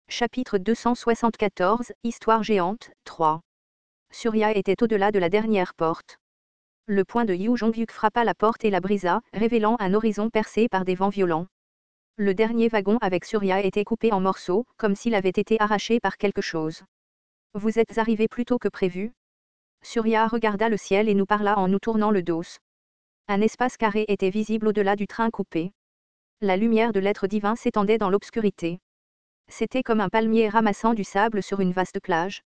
Chapitre 274, Histoire géante, 3. Surya était au-delà de la dernière porte. Le poing de Yu Jongyuk frappa la porte et la brisa, révélant un horizon percé par des vents violents. Le dernier wagon avec Surya était coupé en morceaux, comme s'il avait été arraché par quelque chose. Vous êtes arrivé plus tôt que prévu? Surya regarda le ciel et nous parla en nous tournant le dos. Un espace carré était visible au-delà du train coupé. La lumière de l'être divin s'étendait dans l'obscurité. C'était comme un palmier ramassant du sable sur une vaste plage.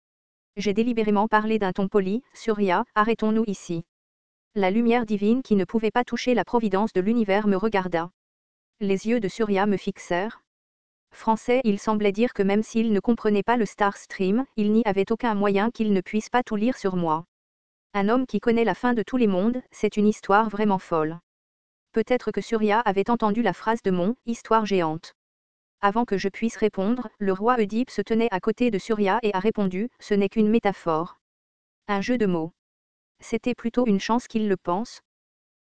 J'ai délibérément parlé d'un ton poli, Surya, arrêtons-nous ici. La lumière divine qui ne pouvait pas toucher la providence de l'univers me regarda. Les yeux de Surya me fixèrent. Français, il semblait dire que même s'il ne comprenait pas le Star Stream, il n'y avait aucun moyen qu'il ne puisse pas tout lire sur moi. Un homme qui connaît la fin de tous les mondes, c'est une histoire vraiment folle. Peut-être que Surya avait entendu la phrase de mon « histoire géante ». Avant que je puisse répondre, le roi Oedipe se tenait à côté de Surya et a répondu « Ce n'est qu'une métaphore. Un jeu de mots. » C'était plutôt une chance qu'il le pense.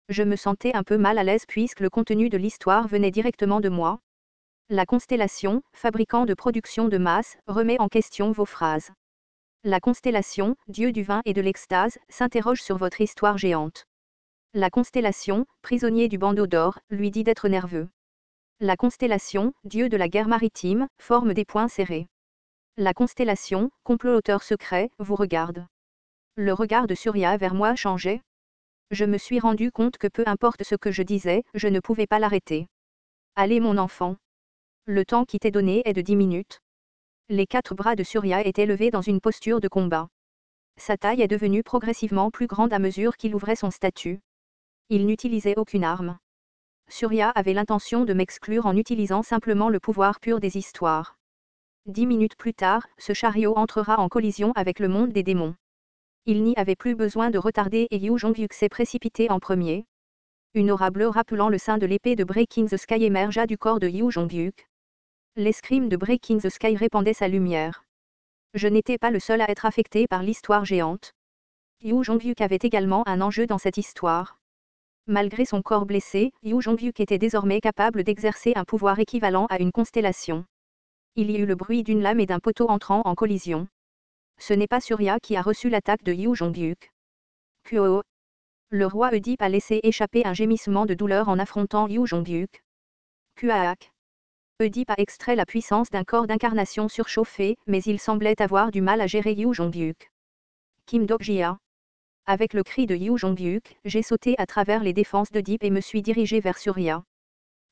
Je me sentais un peu mal à l'aise puisque le contenu de l'histoire venait directement de moi. La constellation, fabricant de production de masse, remet en question vos phrases. La constellation, dieu du vin et de l'extase, s'interroge sur votre histoire géante. La constellation, prisonnier du bandeau d'or, lui dit d'être nerveux. La constellation, dieu de la guerre maritime, forme des poings serrés. La constellation, comploteur secret, vous regarde. Le regard de Surya vers moi changeait. Je me suis rendu compte que peu importe ce que je disais, je ne pouvais pas l'arrêter. Allez mon enfant. Le temps qui t'est donné est de 10 minutes. Les 4 bras de Surya étaient levés dans une posture de combat. Sa taille est devenue progressivement plus grande à mesure qu'il ouvrait son statut. Il n'utilisait aucune arme. Surya avait l'intention de m'exclure en utilisant simplement le pouvoir pur des histoires. 10 minutes plus tard, ce chariot entrera en collision avec le monde des démons. Il n'y avait plus besoin de retarder et Yu Jongyuk s'est précipité en premier. Une aura bleue rappelant le sein de l'épée de Breaking the Sky émergea du corps de Yu Jongyuk. L'escrime de Breaking the Sky répandait sa lumière. Je n'étais pas le seul à être affecté par l'histoire géante. Yu Jongyuk avait également un enjeu dans cette histoire. Malgré son corps blessé, Yu Jongyuk était désormais capable d'exercer un pouvoir équivalent à une constellation. Il y eut le bruit d'une lame et d'un poteau entrant en collision. Ce n'est pas Surya qui a reçu l'attaque de Yu Jongyuk. Kuo. Le roi Oedipe a laissé échapper un gémissement de douleur en affrontant Yu Jongyuk. Kuaak. Oedipe a extrait la puissance d'un corps d'incarnation surchauffé, mais il semblait avoir du mal à gérer Yu Jongyuk. Kim Dokjia. Avec le cri de Yu Jongyuk, j'ai sauté à travers les défenses d'Oedipe et me suis dirigé vers Surya.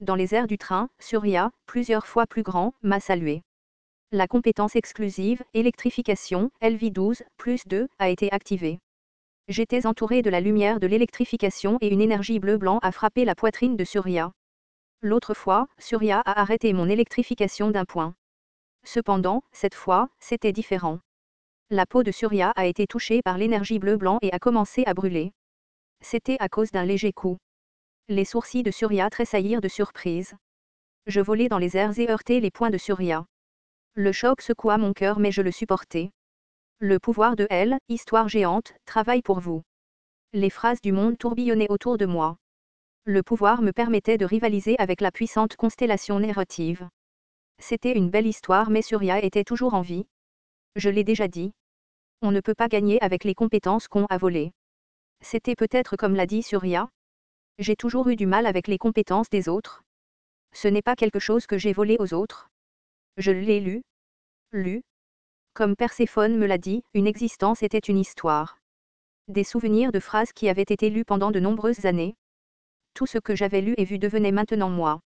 Dans les airs du train, Surya, plusieurs fois plus grand, m'a salué. La compétence exclusive, électrification, LV12, plus 2, a été activée. J'étais entouré de la lumière de l'électrification et une énergie bleu-blanc a frappé la poitrine de Surya. L'autre fois, Surya a arrêté mon électrification d'un point. Cependant, cette fois, c'était différent. La peau de Surya a été touchée par l'énergie bleu-blanc et a commencé à brûler. C'était à cause d'un léger coup. Les sourcils de Surya tressaillirent de surprise. Je volai dans les airs et heurtai les poings de Surya. Le choc secoua mon cœur mais je le supportai. Le pouvoir de elle, histoire géante, travaille pour vous. Les phrases du monde tourbillonnaient autour de moi. Le pouvoir me permettait de rivaliser avec la puissante constellation narrative. C'était une belle histoire mais Surya était toujours en vie. Je l'ai déjà dit. On ne peut pas gagner avec les compétences qu'on a volées. C'était peut-être comme l'a dit Surya. J'ai toujours eu du mal avec les compétences des autres. Ce n'est pas quelque chose que j'ai volé aux autres. Je l'ai lu. Lu. Comme Perséphone me l'a dit, une existence était une histoire. Des souvenirs de phrases qui avaient été lues pendant de nombreuses années. Tout ce que j'avais lu et vu devenait maintenant moi.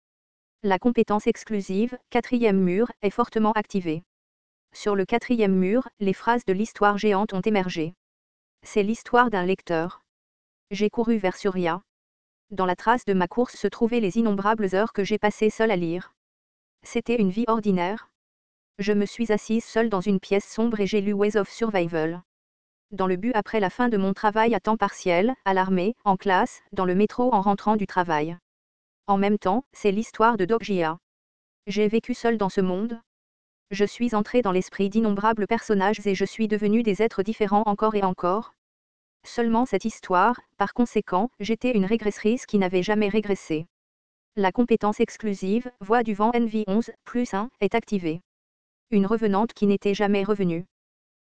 La compétence exclusive, 4e mur, est fortement activée. Sur le 4e mur, les phrases de l'histoire géante ont émergé. C'est l'histoire d'un lecteur. J'ai couru vers Surya. Dans la trace de ma course se trouvaient les innombrables heures que j'ai passées seule à lire. C'était une vie ordinaire. Je me suis assise seule dans une pièce sombre et j'ai lu Ways of Survival. Dans le but après la fin de mon travail à temps partiel, à l'armée, en classe, dans le métro en rentrant du travail. En même temps, c'est l'histoire de Dokjia. J'ai vécu seule dans ce monde. Je suis entrée dans l'esprit d'innombrables personnages et je suis devenue des êtres différents encore et encore. Seulement cette histoire, par conséquent, j'étais une régressrice qui n'avait jamais régressé. La compétence exclusive, Voix du vent NV11, plus 1, est activée. Une revenante qui n'était jamais revenue.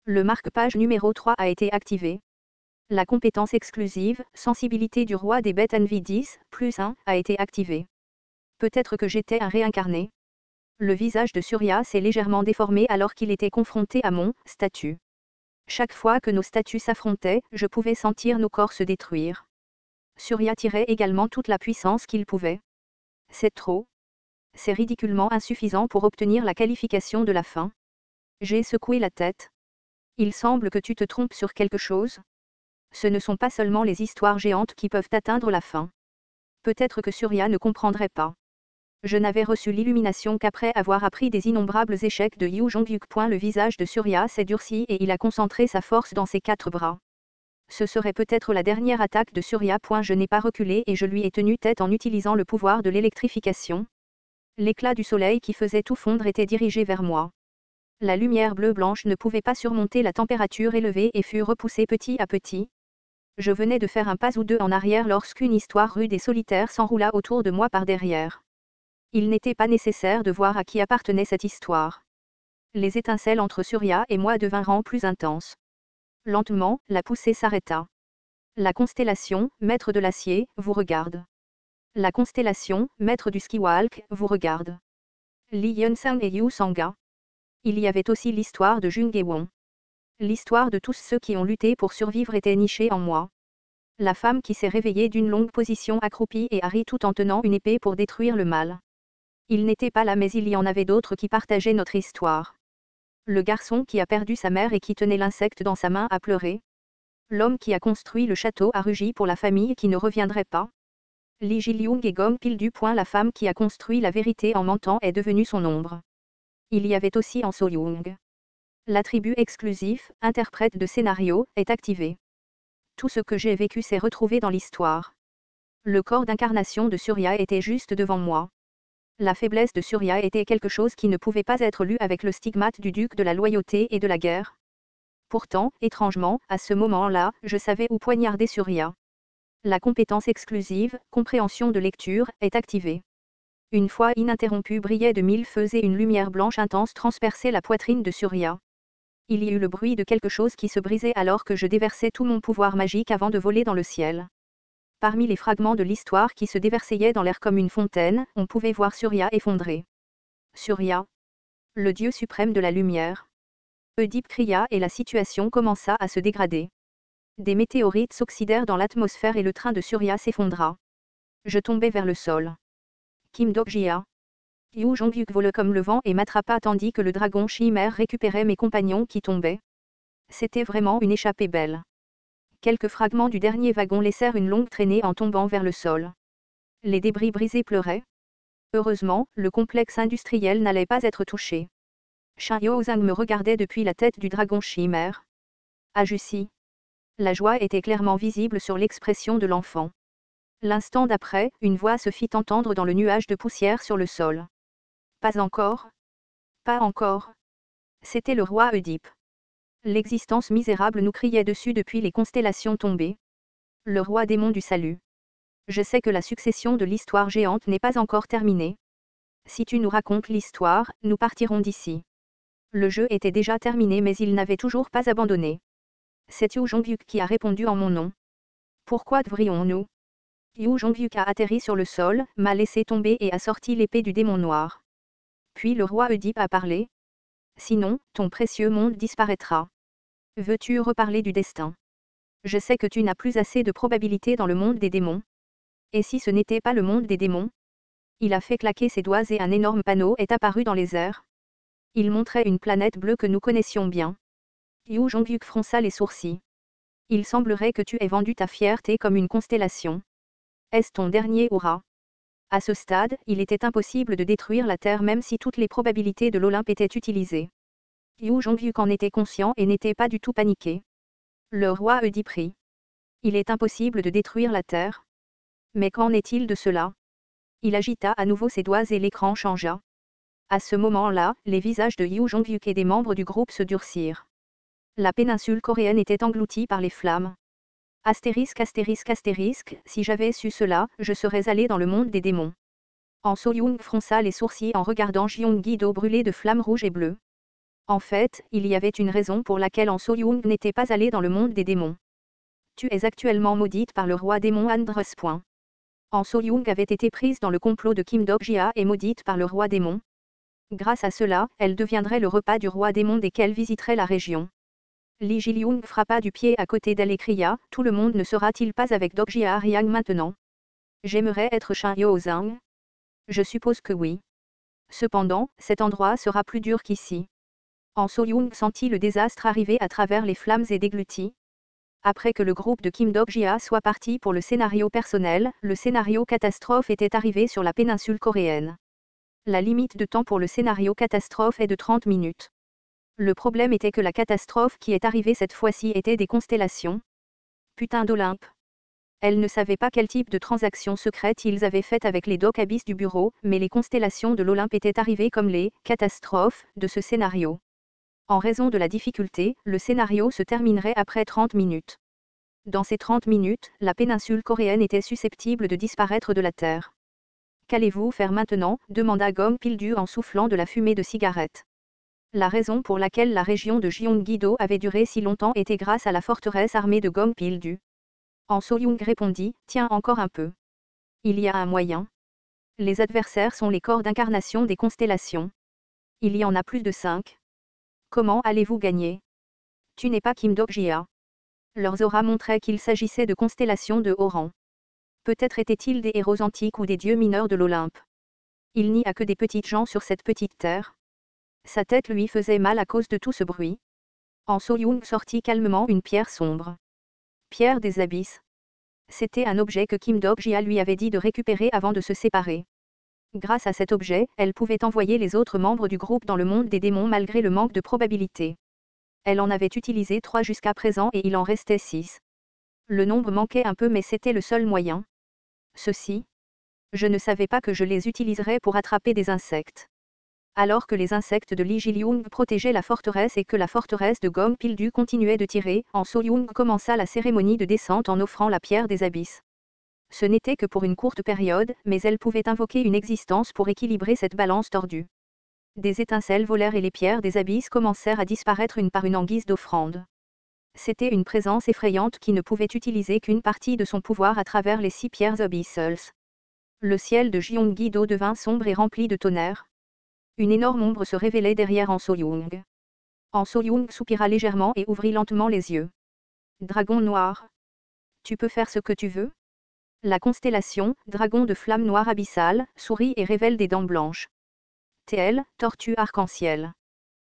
Le marque-page numéro 3 a été activé. La compétence exclusive, sensibilité du roi des bêtes NV10, +1, a été activée. Peut-être que j'étais un réincarné. Le visage de Surya s'est légèrement déformé alors qu'il était confronté à mon statut. Chaque fois que nos statuts s'affrontaient, je pouvais sentir nos corps se détruire. Surya tirait également toute la puissance qu'il pouvait. C'est trop. C'est ridiculement insuffisant pour obtenir la qualification de la fin. J'ai secoué la tête. Il semble que tu te trompes sur quelque chose. Ce ne sont pas seulement les histoires géantes qui peuvent atteindre la fin. Peut-être que Surya ne comprendrait pas. Je n'avais reçu l'illumination qu'après avoir appris des innombrables échecs de Yu Jongyuk. Le visage de Surya s'est durci et il a concentré sa force dans ses 4 bras. Ce serait peut-être la dernière attaque de Surya. Je n'ai pas reculé et je lui ai tenu tête en utilisant le pouvoir de l'électrification. L'éclat du soleil qui faisait tout fondre était dirigé vers moi. La lumière bleu-blanche ne pouvait pas surmonter la température élevée et fut repoussée petit à petit. Je venais de faire un pas ou deux en arrière lorsqu'une histoire rude et solitaire s'enroula autour de moi par derrière. Il n'était pas nécessaire de voir à qui appartenait cette histoire. Les étincelles entre Surya et moi devinrent plus intenses. Lentement, la poussée s'arrêta. La constellation, maître de l'acier, vous regarde. La constellation, maître du ski-walk, vous regarde. Li Yunsang et Yu Sanga. Il y avait aussi l'histoire de Jung Won. L'histoire de tous ceux qui ont lutté pour survivre était nichée en moi. La femme qui s'est réveillée d'une longue position accroupie et a ri tout en tenant une épée pour détruire le mal. Il n'était pas là mais il y en avait d'autres qui partageaient notre histoire. Le garçon qui a perdu sa mère et qui tenait l'insecte dans sa main a pleuré. L'homme qui a construit le château a rugi pour la famille qui ne reviendrait pas. Li Jilyung et Gom pile du poing la femme qui a construit la vérité en mentant est devenue son ombre. Il y avait aussi en Soyoung. L'attribut exclusif, interprète de scénario, est activé. Tout ce que j'ai vécu s'est retrouvé dans l'histoire. Le corps d'incarnation de Surya était juste devant moi. La faiblesse de Surya était quelque chose qui ne pouvait pas être lu avec le stigmate du duc de la loyauté et de la guerre. Pourtant, étrangement, à ce moment-là, je savais où poignarder Surya. La compétence exclusive, compréhension de lecture, est activée. Une foi ininterrompue brillait de 1000 feux et une lumière blanche intense transperçait la poitrine de Surya. Il y eut le bruit de quelque chose qui se brisait alors que je déversais tout mon pouvoir magique avant de voler dans le ciel. Parmi les fragments de l'histoire qui se déversaillaient dans l'air comme une fontaine, on pouvait voir Surya effondré. Surya, le dieu suprême de la lumière. Oedipe cria et la situation commença à se dégrader. Des météorites s'oxydèrent dans l'atmosphère et le train de Surya s'effondra. Je tombais vers le sol. Kim Dok-jia. Yu Jongyuk vole comme le vent et m'attrapa tandis que le dragon chimère récupérait mes compagnons qui tombaient. C'était vraiment une échappée belle. Quelques fragments du dernier wagon laissèrent une longue traînée en tombant vers le sol. Les débris brisés pleuraient. Heureusement, le complexe industriel n'allait pas être touché. Shin Yozang me regardait depuis la tête du dragon chimère. Ajussi. La joie était clairement visible sur l'expression de l'enfant. L'instant d'après, une voix se fit entendre dans le nuage de poussière sur le sol. Pas encore. Pas encore. C'était le roi Oedipe. L'existence misérable nous criait dessus depuis les constellations tombées. Le roi démon du salut. Je sais que la succession de l'histoire géante n'est pas encore terminée. Si tu nous racontes l'histoire, nous partirons d'ici. Le jeu était déjà terminé mais il n'avait toujours pas abandonné. C'est Yu Jongyuk qui a répondu en mon nom. Pourquoi devrions-nous? Yu Jongyuk a atterri sur le sol, m'a laissé tomber et a sorti l'épée du démon noir. Puis le roi Oedipe a parlé. Sinon, ton précieux monde disparaîtra. Veux-tu reparler du destin? Je sais que tu n'as plus assez de probabilité dans le monde des démons. Et si ce n'était pas le monde des démons? Il a fait claquer ses doigts et un énorme panneau est apparu dans les airs. Il montrait une planète bleue que nous connaissions bien. Yu Jongyuk fronça les sourcils. Il semblerait que tu aies vendu ta fierté comme une constellation. Est-ce ton dernier aura? À ce stade, il était impossible de détruire la Terre même si toutes les probabilités de l'Olympe étaient utilisées. Yu Jongyuk en était conscient et n'était pas du tout paniqué. Le roi Oedipe rit. Il est impossible de détruire la Terre. Mais qu'en est-il de cela? Il agita à nouveau ses doigts et l'écran changea. À ce moment-là, les visages de Yu Jongyuk et des membres du groupe se durcirent. La péninsule coréenne était engloutie par les flammes. Astérisque astérisque astérisque, si j'avais su cela, je serais allé dans le monde des démons. En Soyoung fronça les sourcils en regardant Gyeonggi-do brûlé de flammes rouges et bleues. En fait, il y avait une raison pour laquelle En So-young n'était pas allé dans le monde des démons. Tu es actuellement maudite par le roi démon Andrus. En So-young avait été prise dans le complot de Kim Dok-jia et maudite par le roi démon. Grâce à cela, elle deviendrait le repas du roi démon dès qu'elle visiterait la région. Lee Ji-lyung frappa du pied à côté d'elle et cria, « Tout le monde ne sera-t-il pas avec Dok-jia Ryang maintenant? J'aimerais être Shin Yo-zang. Je suppose que oui. Cependant, cet endroit sera plus dur qu'ici. » En So-young sentit le désastre arriver à travers les flammes et déglutit. Après que le groupe de Kim Dok-jia soit parti pour le scénario personnel, le scénario catastrophe était arrivé sur la péninsule coréenne. La limite de temps pour le scénario catastrophe est de 30 minutes. Le problème était que la catastrophe qui est arrivée cette fois-ci était des constellations. Putain d'Olympe. Elle ne savait pas quel type de transaction secrète ils avaient faite avec les Dok Abyss du bureau, mais les constellations de l'Olympe étaient arrivées comme les catastrophes de ce scénario. En raison de la difficulté, le scénario se terminerait après 30 minutes. Dans ces 30 minutes, la péninsule coréenne était susceptible de disparaître de la Terre. Qu'allez-vous faire maintenant? Demanda Gom Pildu en soufflant de la fumée de cigarette. La raison pour laquelle la région de Gyeonggi-do avait duré si longtemps était grâce à la forteresse armée de Gom Pildu. En So-young répondit, tiens encore un peu. Il y a un moyen. Les adversaires sont les corps d'incarnation des constellations. Il y en a plus de 5. Comment allez-vous gagner? Tu n'es pas Kim Dok-jia. Leurs auras montraient qu'il s'agissait de constellations de haut rang. Peut-être étaient-ils des héros antiques ou des dieux mineurs de l'Olympe. Il n'y a que des petites gens sur cette petite terre. Sa tête lui faisait mal à cause de tout ce bruit. En So-young sortit calmement une pierre sombre. Pierre des abysses. C'était un objet que Kim Dok-jia lui avait dit de récupérer avant de se séparer. Grâce à cet objet, elle pouvait envoyer les autres membres du groupe dans le monde des démons malgré le manque de probabilité. Elle en avait utilisé 3 jusqu'à présent et il en restait 6. Le nombre manquait un peu mais c'était le seul moyen. Ceci. Je ne savais pas que je les utiliserais pour attraper des insectes. Alors que les insectes de Lee Ji-lyung protégeaient la forteresse et que la forteresse de Gom Pildu continuait de tirer, En So-young commença la cérémonie de descente en offrant la pierre des abysses. Ce n'était que pour une courte période, mais elle pouvait invoquer une existence pour équilibrer cette balance tordue. Des étincelles volèrent et les pierres des abysses commencèrent à disparaître une par une en guise d'offrande. C'était une présence effrayante qui ne pouvait utiliser qu'une partie de son pouvoir à travers les 6 pierres abyssales. Le ciel de Gyeonggi-do devint sombre et rempli de tonnerre. Une énorme ombre se révélait derrière En So-young. En So-young soupira légèrement et ouvrit lentement les yeux. Dragon noir. Tu peux faire ce que tu veux? La constellation, dragon de flamme noire abyssale, sourit et révèle des dents blanches. TL, tortue arc-en-ciel.